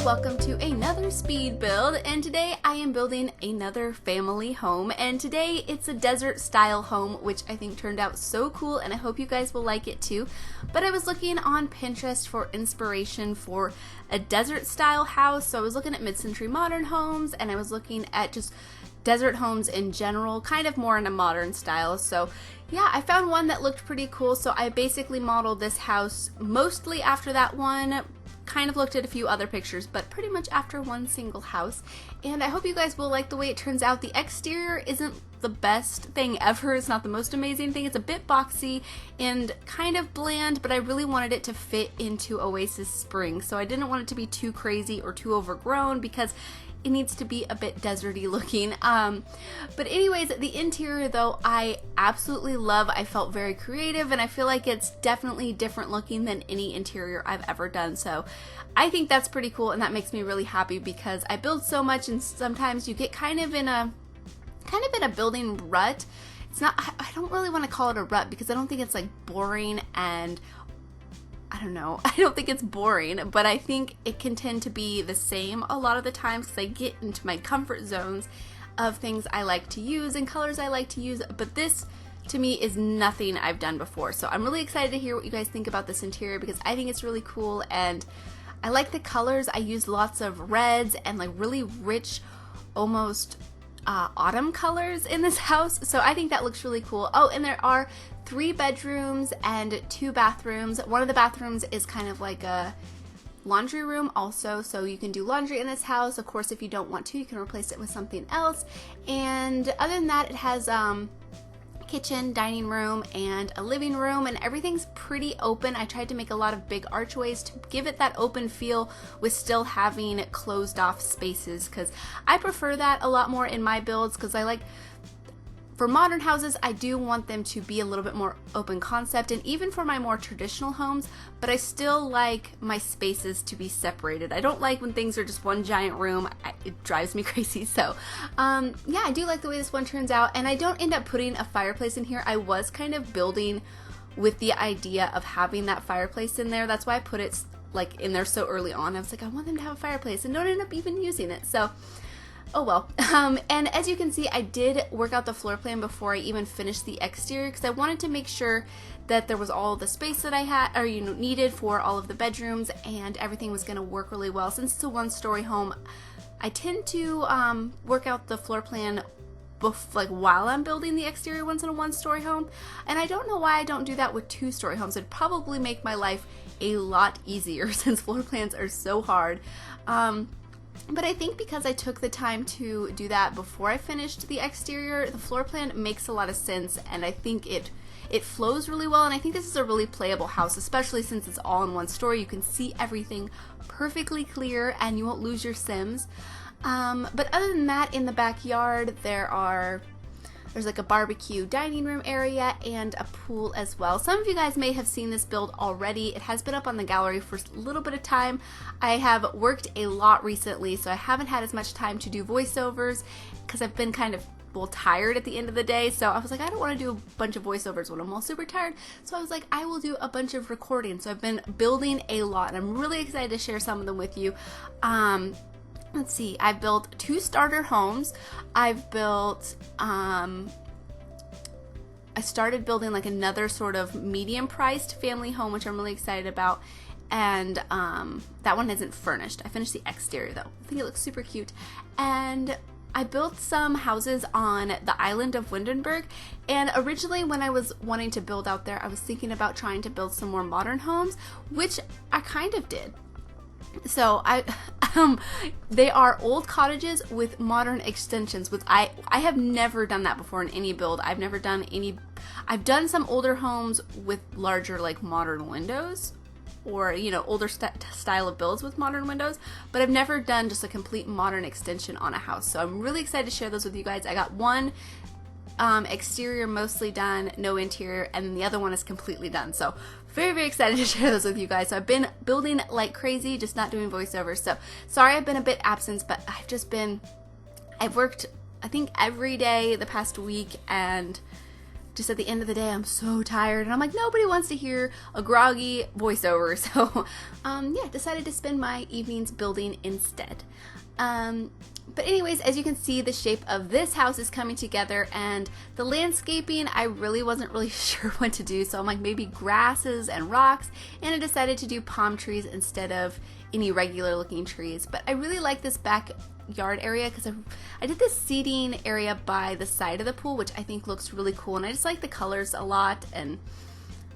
welcome to another speed build, and today I am building another family home, and today it's a desert style home, which I think turned out so cool, and I hope you guys will like it too. But I was looking on Pinterest for inspiration for a desert style house, so I was looking at mid-century modern homes, and I was looking at just desert homes in general, kind of more in a modern style. So yeah, I found one that looked pretty cool, so I basically modeled this house mostly after that one. Kind of looked at a few other pictures, but pretty much after one single house. And I hope you guys will like the way it turns out. The exterior isn't the best thing ever. It's not the most amazing thing. It's a bit boxy and kind of bland, but I really wanted it to fit into Oasis Spring. So I didn't want it to be too crazy or too overgrown because it needs to be a bit deserty looking. But anyways, the interior though, I absolutely love. I felt very creative, and I feel like it's definitely different looking than any interior I've ever done. So I think that's pretty cool, and that makes me really happy because I build so much, and sometimes you get kind of in a building rut. It's not, I don't really want to call it a rut because I don't think it's like boring, and I don't know, I don't think it's boring, but I think it can tend to be the same a lot of the times because I get into my comfort zones of things I like to use and colors I like to use, but this to me is nothing I've done before. So I'm really excited to hear what you guys think about this interior because I think it's really cool, and I like the colors. I used lots of reds and like really rich, almost autumn colors in this house, so I think that looks really cool. Oh, and there are 3 bedrooms and 2 bathrooms. One of the bathrooms is kind of like a laundry room also, so you can do laundry in this house. Of course, if you don't want to, you can replace it with something else. And other than that, it has kitchen, dining room, and a living room, and everything's pretty open. I tried to make a lot of big archways to give it that open feel with still having closed off spaces, because I prefer that a lot more in my builds, because I like, for modern houses, I do want them to be a little bit more open concept, and even for my more traditional homes, but I still like my spaces to be separated. I don't like when things are just one giant room. It drives me crazy. So yeah, I do like the way this one turns out, and I don't end up putting a fireplace in here. I was kind of building with the idea of having that fireplace in there. That's why I put it like in there so early on. I was like, I want them to have a fireplace, and don't end up even using it. So oh well. And as you can see, I did work out the floor plan before I even finished the exterior because I wanted to make sure that there was all the space that I had or needed for all of the bedrooms, and everything was going to work really well. Since it's a one-story home, I tend to work out the floor plan like while I'm building the exterior ones in a one-story home, and I don't know why I don't do that with two-story homes. It'd probably make my life a lot easier since floor plans are so hard. But I think because I took the time to do that before I finished the exterior, the floor plan makes a lot of sense, and I think it flows really well, and I think this is a really playable house, especially since it's all in one story. You can see everything perfectly clear, and you won't lose your Sims. But other than that, in the backyard, there's like a barbecue dining room area and a pool as well. Some of you guys may have seen this build already. It has been up on the gallery for a little bit of time. I have worked a lot recently, so I haven't had as much time to do voiceovers because I've been kind of tired at the end of the day. So I was like, I don't want to do a bunch of voiceovers when I'm all super tired. So I was like, I will do a bunch of recording. So I've been building a lot, and I'm really excited to share some of them with you. Let's see, I've built 2 starter homes. I've built, I started building like another sort of medium priced family home, which I'm really excited about. And that one isn't furnished. I finished the exterior though. I think it looks super cute. And I built some houses on the island of Windenburg. And originally when I was wanting to build out there, I was thinking about trying to build some more modern homes, which I kind of did. So they are old cottages with modern extensions, which I have never done that before in any build. I've done some older homes with larger like modern windows, or older style of builds with modern windows, but I've never done just a complete modern extension on a house. So I'm really excited to share those with you guys. I got one exterior mostly done, no interior, and then the other one is completely done. So very, very excited to share those with you guys. So I've been building like crazy, just not doing voiceovers. So sorry I've been a bit absent, but I've worked I think every day the past week, and just at the end of the day, I'm so tired, and I'm like, nobody wants to hear a groggy voiceover, so yeah, decided to spend my evenings building instead. But anyways, as you can see, the shape of this house is coming together, and the landscaping, I really wasn't really sure what to do, so I'm like, maybe grasses and rocks, and I decided to do palm trees instead of any regular looking trees. But I really like this backyard area because I did this seating area by the side of the pool, which I think looks really cool, and I just like the colors a lot, and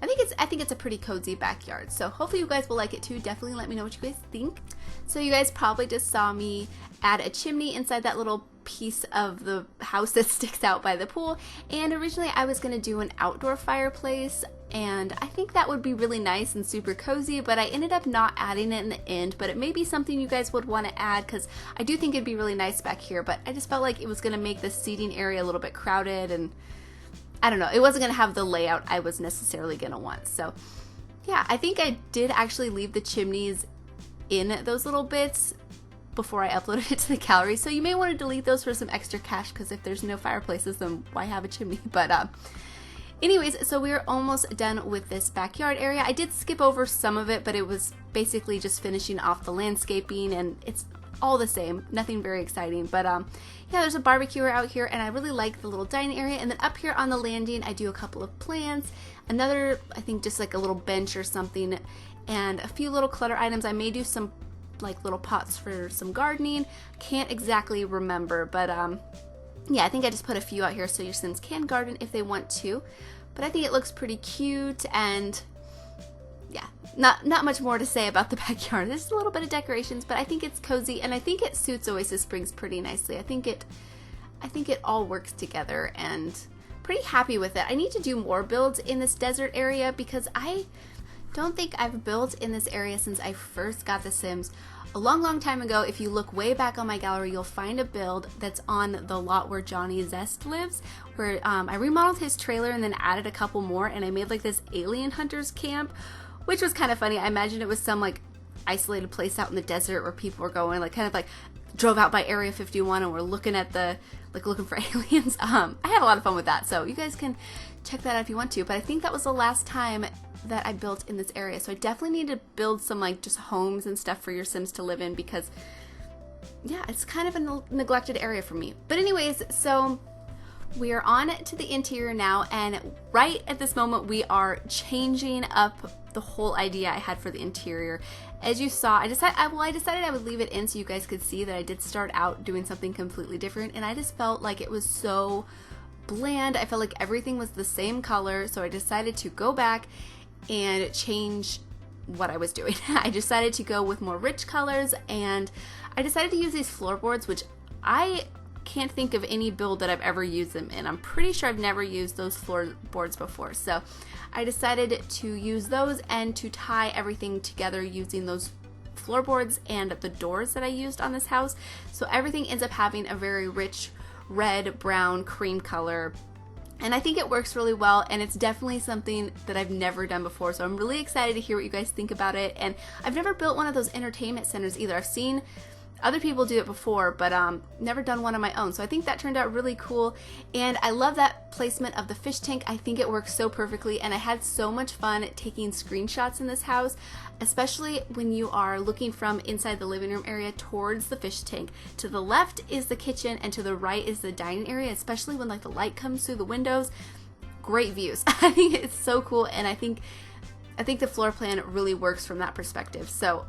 I think it's a pretty cozy backyard. So hopefully you guys will like it too. Definitely let me know what you guys think. So you guys probably just saw me add a chimney inside that little piece of the house that sticks out by the pool, and originally I was going to do an outdoor fireplace, and I think that would be really nice and super cozy, but I ended up not adding it in the end. But it may be something you guys would want to add because I do think it'd be really nice back here, but I just felt like it was going to make the seating area a little bit crowded, and I don't know, it wasn't going to have the layout I was necessarily going to want. So yeah, I think I did actually leave the chimneys in those little bits before I uploaded it to the gallery, so you may want to delete those for some extra cash, because if there's no fireplaces, then why have a chimney? But anyways, so we're almost done with this backyard area. I did skip over some of it, but it was basically just finishing off the landscaping, and it's all the same, nothing very exciting. But yeah, there's a barbecue out here, and I really like the little dining area. And then up here on the landing, I do a couple of plants, another, I think just like a little bench or something, and a few little clutter items. I may do some like little pots for some gardening, can't exactly remember, but yeah, I think I just put a few out here so your Sims can garden if they want to. But I think it looks pretty cute, and yeah, not much more to say about the backyard. There's a little bit of decorations, but I think it's cozy, and I think it suits Oasis Springs pretty nicely. I think it all works together, and pretty happy with it. I need to do more builds in this desert area because I don't think I've built in this area since I first got The Sims a long time ago. If you look way back on my gallery, you'll find a build that's on the lot where Johnny Zest lives, where I remodeled his trailer and then added a couple more, and I made like this alien hunters camp, which was kind of funny. I imagine it was some like isolated place out in the desert where people were going, like kind of like drove out by Area 51 and were looking at looking for aliens. I had a lot of fun with that, so you guys can check that out if you want to. But I think that was the last time that I built in this area, so I definitely need to build some like just homes and stuff for your Sims to live in, because yeah, it's kind of a neglected area for me. But anyways, so we are on to the interior now, and right at this moment we are changing up the whole idea I had for the interior. As you saw, I decided I would leave it in so you guys could see that I did start out doing something completely different, and I just felt like it was so bland. I felt like everything was the same color, so I decided to go back and change what I was doing. I decided to go with more rich colors, and I decided to use these floorboards, which I can't think of any build that I've ever used them in. I'm pretty sure I've never used those floorboards before, so I decided to use those and to tie everything together using those floorboards and the doors that I used on this house. So everything ends up having a very rich red, brown, cream color, and I think it works really well, and it's definitely something that I've never done before, so I'm really excited to hear what you guys think about it. And I've never built one of those entertainment centers either. I've seen other people do it before, but never done one on my own, so I think that turned out really cool. And I love that placement of the fish tank. I think it works so perfectly, and I had so much fun taking screenshots in this house, especially when you are looking from inside the living room area towards the fish tank. To the left is the kitchen, and to the right is the dining area, especially when like the light comes through the windows. Great views. I think it's so cool, and I think the floor plan really works from that perspective. So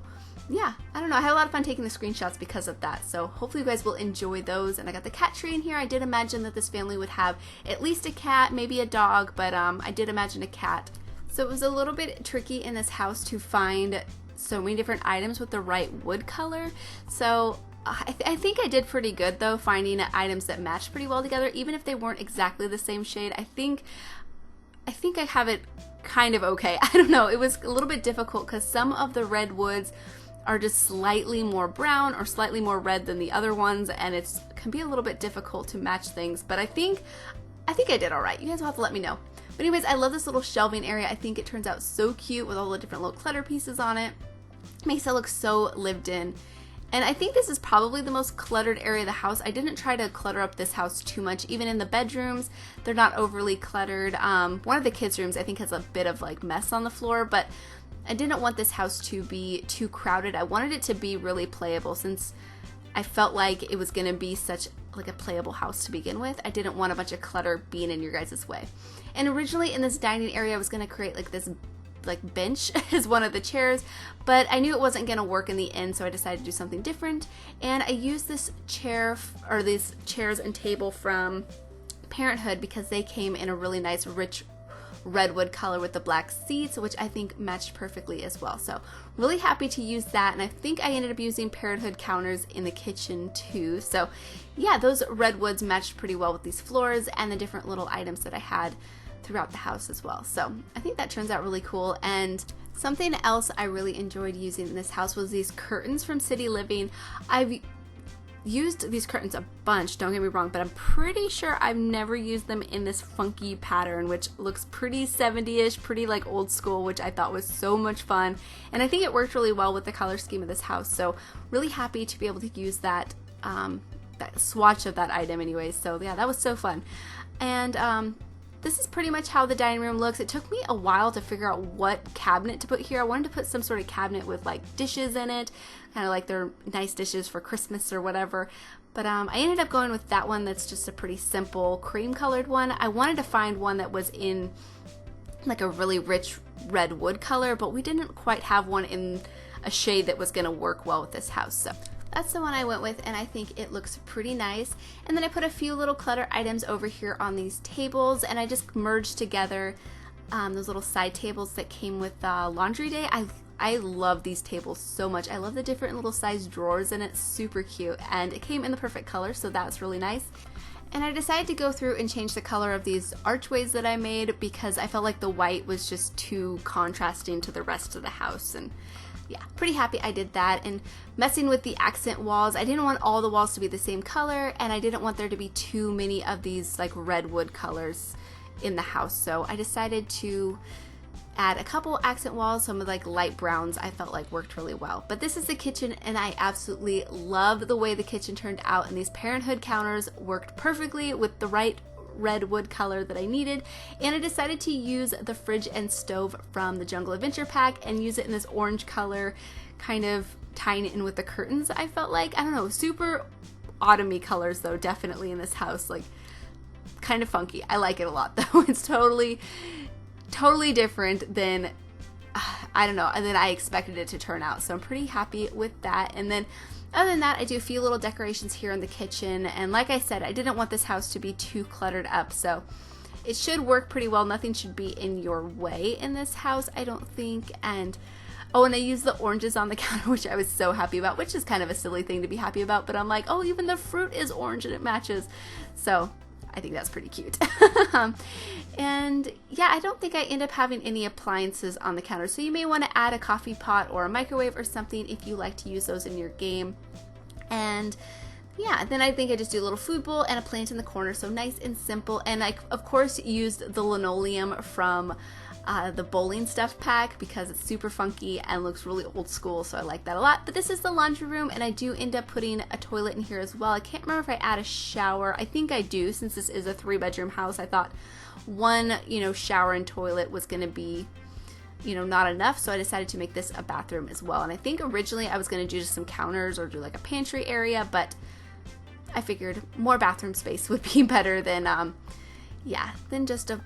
yeah, I don't know, I had a lot of fun taking the screenshots because of that, so hopefully you guys will enjoy those. And I got the cat tree in here. I did imagine that this family would have at least a cat, maybe a dog, but I did imagine a cat. So it was a little bit tricky in this house to find so many different items with the right wood color, so I think I did pretty good though, finding items that matched pretty well together, even if they weren't exactly the same shade. I think I have it kind of okay. I don't know, it was a little bit difficult because some of the red woods are just slightly more brown or slightly more red than the other ones, and it can be a little bit difficult to match things, but I think I did all right. You guys will have to let me know. But anyways, I love this little shelving area. I think it turns out so cute with all the different little clutter pieces on it. Makes it look so lived in. And I think this is probably the most cluttered area of the house. I didn't try to clutter up this house too much. Even in the bedrooms, they're not overly cluttered. One of the kids' rooms I think has a bit of like mess on the floor, but I didn't want this house to be too crowded. I wanted it to be really playable since I felt like it was going to be such like a playable house to begin with. I didn't want a bunch of clutter being in your guys' way. And originally in this dining area, I was going to create like this like bench as one of the chairs, but I knew it wasn't going to work in the end, so I decided to do something different. And I used this chair or these chairs and table from Parenthood because they came in a really nice rich redwood color with the black seats, which I think matched perfectly as well. So really happy to use that, and I think I ended up using Parenthood counters in the kitchen too. So yeah, those redwoods matched pretty well with these floors and the different little items that I had throughout the house as well. So I think that turns out really cool. And something else I really enjoyed using in this house was these curtains from City Living. I've used these curtains a bunch, don't get me wrong, but I'm pretty sure I've never used them in this funky pattern, which looks pretty 70-ish, pretty like old school, which I thought was so much fun. And I think it worked really well with the color scheme of this house. So really happy to be able to use that that swatch of that item anyways. So yeah, that was so fun. And this is pretty much how the dining room looks. It took me a while to figure out what cabinet to put here. I wanted to put some sort of cabinet with like dishes in it, kind of like they're nice dishes for Christmas or whatever. But I ended up going with that one that's just a pretty simple cream colored one. I wanted to find one that was in like a really rich red wood color, but we didn't quite have one in a shade that was gonna work well with this house. So that's the one I went with, and I think it looks pretty nice. And then I put a few little clutter items over here on these tables, and I just merged together those little side tables that came with laundry day. I love these tables so much. I love the different little size drawers in it, super cute, and it came in the perfect color, so that's really nice. And I decided to go through and change the color of these archways that I made because I felt like the white was just too contrasting to the rest of the house. And yeah, pretty happy I did that. And messing with the accent walls, I didn't want all the walls to be the same color, and I didn't want there to be too many of these like redwood colors in the house. So I decided to add a couple accent walls, some of like light browns I felt like worked really well. But this is the kitchen, and I absolutely love the way the kitchen turned out, and these Parenthood counters worked perfectly with the right redwood color that I needed. And I decided to use the fridge and stove from the Jungle Adventure pack and use it in this orange color, kind of tying it in with the curtains. I felt like, I don't know, super autumny colors though, definitely in this house, like kind of funky. I like it a lot though. It's totally different than I don't know, and then I expected it to turn out, so I'm pretty happy with that. And then other than that, I do a few little decorations here in the kitchen, and like I said, I didn't want this house to be too cluttered up, so it should work pretty well. Nothing should be in your way in this house, I don't think. And oh, and I used the oranges on the counter, which I was so happy about, which is kind of a silly thing to be happy about, but I'm like, oh, even the fruit is orange and it matches, so I think that's pretty cute. And yeah, I don't think I end up having any appliances on the counter, so you may want to add a coffee pot or a microwave or something if you like to use those in your game. And yeah, then I think I just do a little food bowl and a plant in the corner, so nice and simple. And I of course used the linoleum from the bowling stuff pack because it's super funky and looks really old school, so I like that a lot. But this is the laundry room, and I do end up putting a toilet in here as well. I can't remember if I add a shower. I think I do, since this is a 3-bedroom house. I thought one, shower and toilet was going to be, not enough, so I decided to make this a bathroom as well. And I think originally I was going to do just some counters or do like a pantry area, but I figured more bathroom space would be better than than just a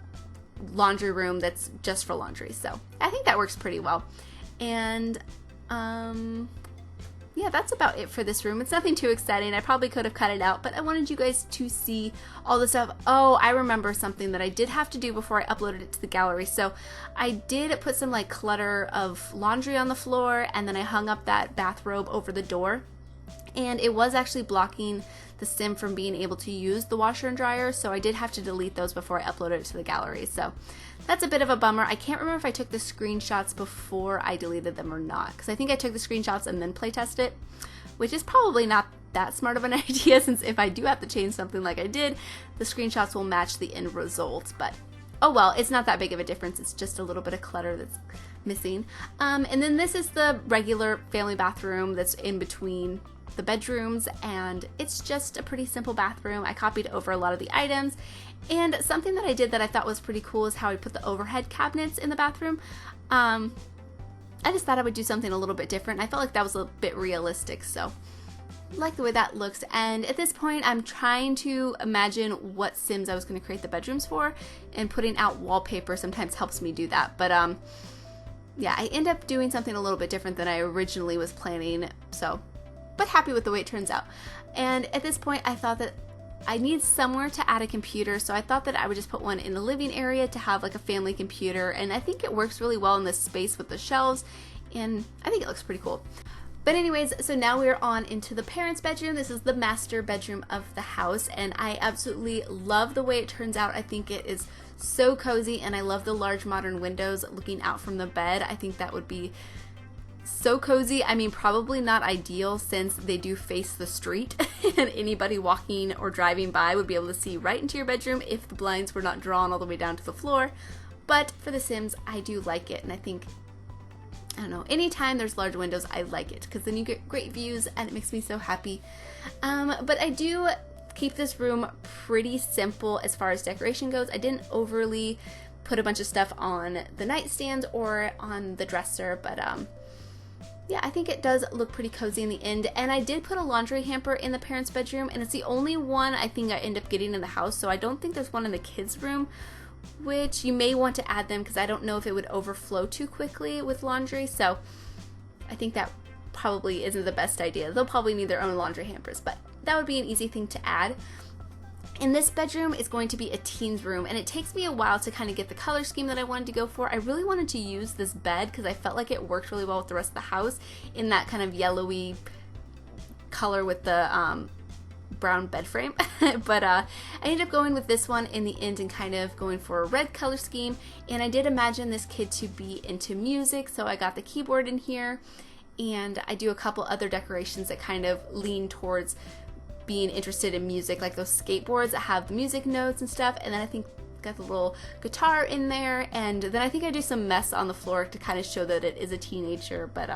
laundry room that's just for laundry. So I think that works pretty well. And yeah, that's about it for this room. It's nothing too exciting. I probably could have cut it out, but I wanted you guys to see all the stuff. Oh, I remember something that I did have to do before I uploaded it to the gallery. So I did put some like clutter of laundry on the floor, and then I hung up that bathrobe over the door, and it was actually blocking the sim from being able to use the washer and dryer, so I did have to delete those before I uploaded it to the gallery. So that's a bit of a bummer. I can't remember if I took the screenshots before I deleted them or not, because I think I took the screenshots and then playtest it, which is probably not that smart of an idea, since if I do have to change something like I did, the screenshots will match the end result. But oh well, it's not that big of a difference. It's just a little bit of clutter that's missing. And then this is the regular family bathroom that's in between the bedrooms, and it's just a pretty simple bathroom. I copied over a lot of the items, and something that I did that I thought was pretty cool is how I put the overhead cabinets in the bathroom. I just thought I would do something a little bit different. I felt like that was a bit realistic, so I like the way that looks. And at this point, I'm trying to imagine what Sims I was going to create the bedrooms for, and putting out wallpaper sometimes helps me do that. But yeah, I end up doing something a little bit different than I originally was planning, so, but happy with the way it turns out. And at this point, I thought that I need somewhere to add a computer, so I thought that I would just put one in the living area to have like a family computer, and I think it works really well in this space with the shelves, and I think it looks pretty cool. But anyways, so now we're on into the parents' bedroom. This is the master bedroom of the house, and I absolutely love the way it turns out. I think it is so cozy, and I love the large modern windows looking out from the bed. I think that would be so cozy. I mean, probably not ideal since they do face the street and anybody walking or driving by would be able to see right into your bedroom if the blinds were not drawn all the way down to the floor. But for The Sims, I do like it, and I think, I don't know, anytime there's large windows, I like it because then you get great views and it makes me so happy. But I do keep this room pretty simple as far as decoration goes. I didn't overly put a bunch of stuff on the nightstand or on the dresser, but yeah, I think it does look pretty cozy in the end. And I did put a laundry hamper in the parents' bedroom, and it's the only one I think I end up getting in the house, so I don't think there's one in the kids' room, which you may want to add them because I don't know if it would overflow too quickly with laundry, so I think that probably isn't the best idea. They'll probably need their own laundry hampers, but that would be an easy thing to add. And this bedroom is going to be a teen's room, and it takes me a while to kind of get the color scheme that I wanted to go for. I really wanted to use this bed because I felt like it worked really well with the rest of the house in that kind of yellowy color with the brown bed frame. But I ended up going with this one in the end and kind of going for a red color scheme. And I did imagine this kid to be into music, so I got the keyboard in here, and I do a couple other decorations that kind of lean towards being interested in music, like those skateboards that have the music notes and stuff. And then I think got the little guitar in there, and then I think I do some mess on the floor to kind of show that it is a teenager. But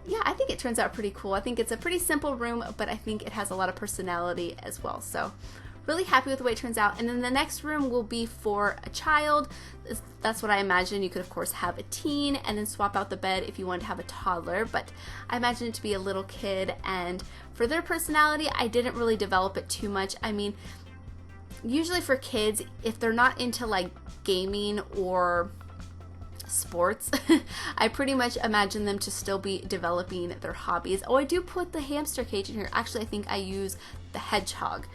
yeah, I think it turns out pretty cool. I think it's a pretty simple room, but I think it has a lot of personality as well. So really happy with the way it turns out. And then the next room will be for a child. That's what I imagine. You could of course have a teen and then swap out the bed if you wanted to have a toddler, but I imagine it to be a little kid. And for their personality, I didn't really develop it too much. I mean, usually for kids, if they're not into like gaming or sports, I pretty much imagine them to still be developing their hobbies. Oh, I do put the hamster cage in here. Actually, I think I use the hedgehog.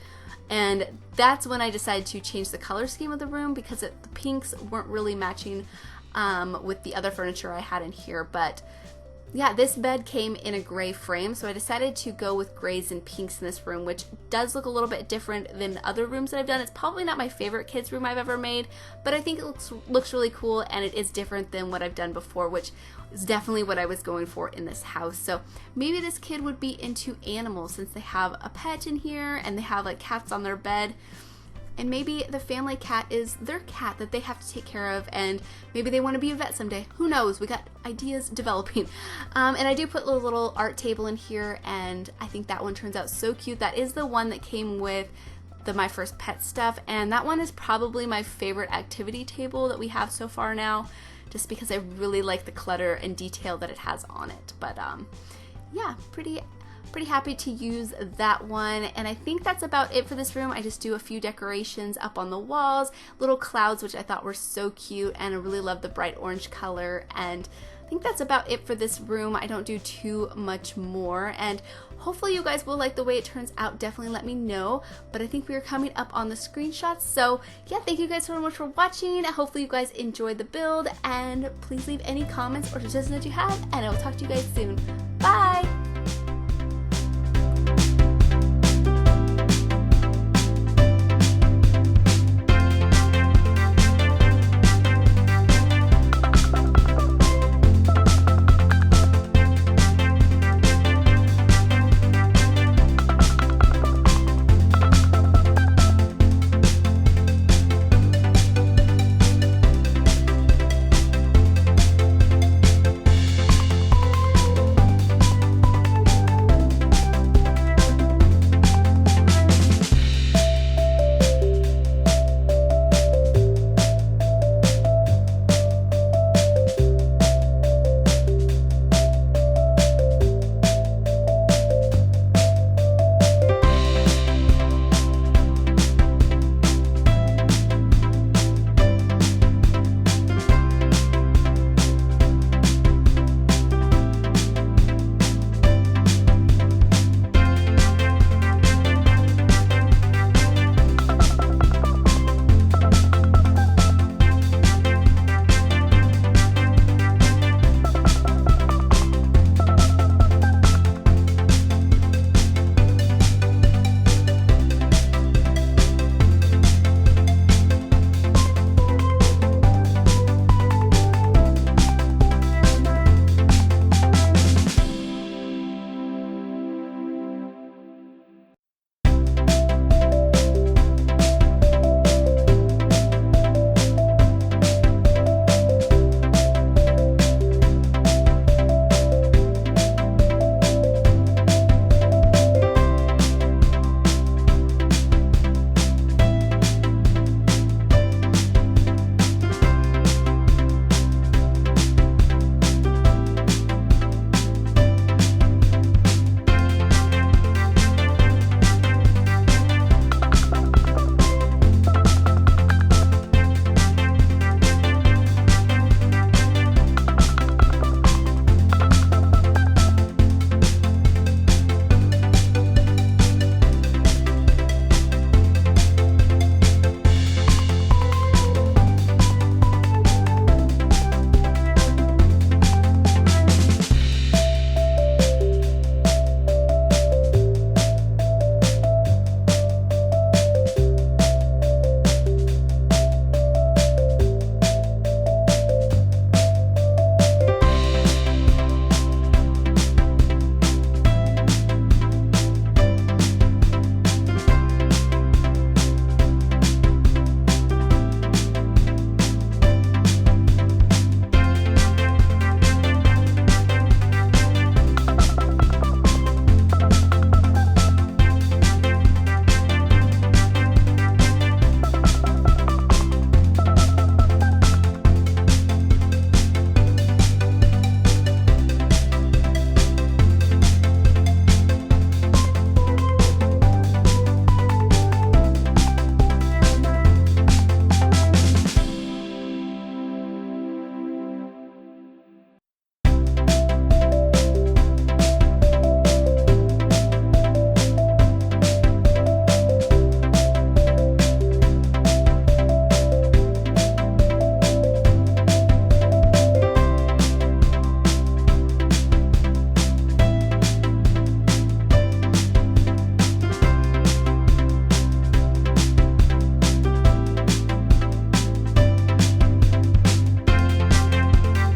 And that's when I decided to change the color scheme of the room because the pinks weren't really matching with the other furniture I had in here. But yeah, this bed came in a gray frame, so I decided to go with grays and pinks in this room, which does look a little bit different than other rooms that I've done. It's probably not my favorite kids room I've ever made, but I think it looks really cool, and it is different than what I've done before, which is definitely what I was going for in this house. So maybe this kid would be into animals since they have a pet in here and they have like cats on their bed. And maybe the family cat is their cat that they have to take care of, and maybe they want to be a vet someday. Who knows? We got ideas developing. And I do put a little art table in here, and I think that one turns out so cute. That is the one that came with the My First Pet stuff, and that one is probably my favorite activity table that we have so far now, just because I really like the clutter and detail that it has on it. But yeah, pretty happy to use that one. And I think that's about it for this room. I just do a few decorations up on the walls, little clouds, which I thought were so cute, and I really love the bright orange color. And I think that's about it for this room. I don't do too much more, and hopefully you guys will like the way it turns out. Definitely let me know. But I think we are coming up on the screenshots. So yeah, thank you guys so much for watching. Hopefully you guys enjoyed the build, and please leave any comments or suggestions that you have, and I will talk to you guys soon. Bye!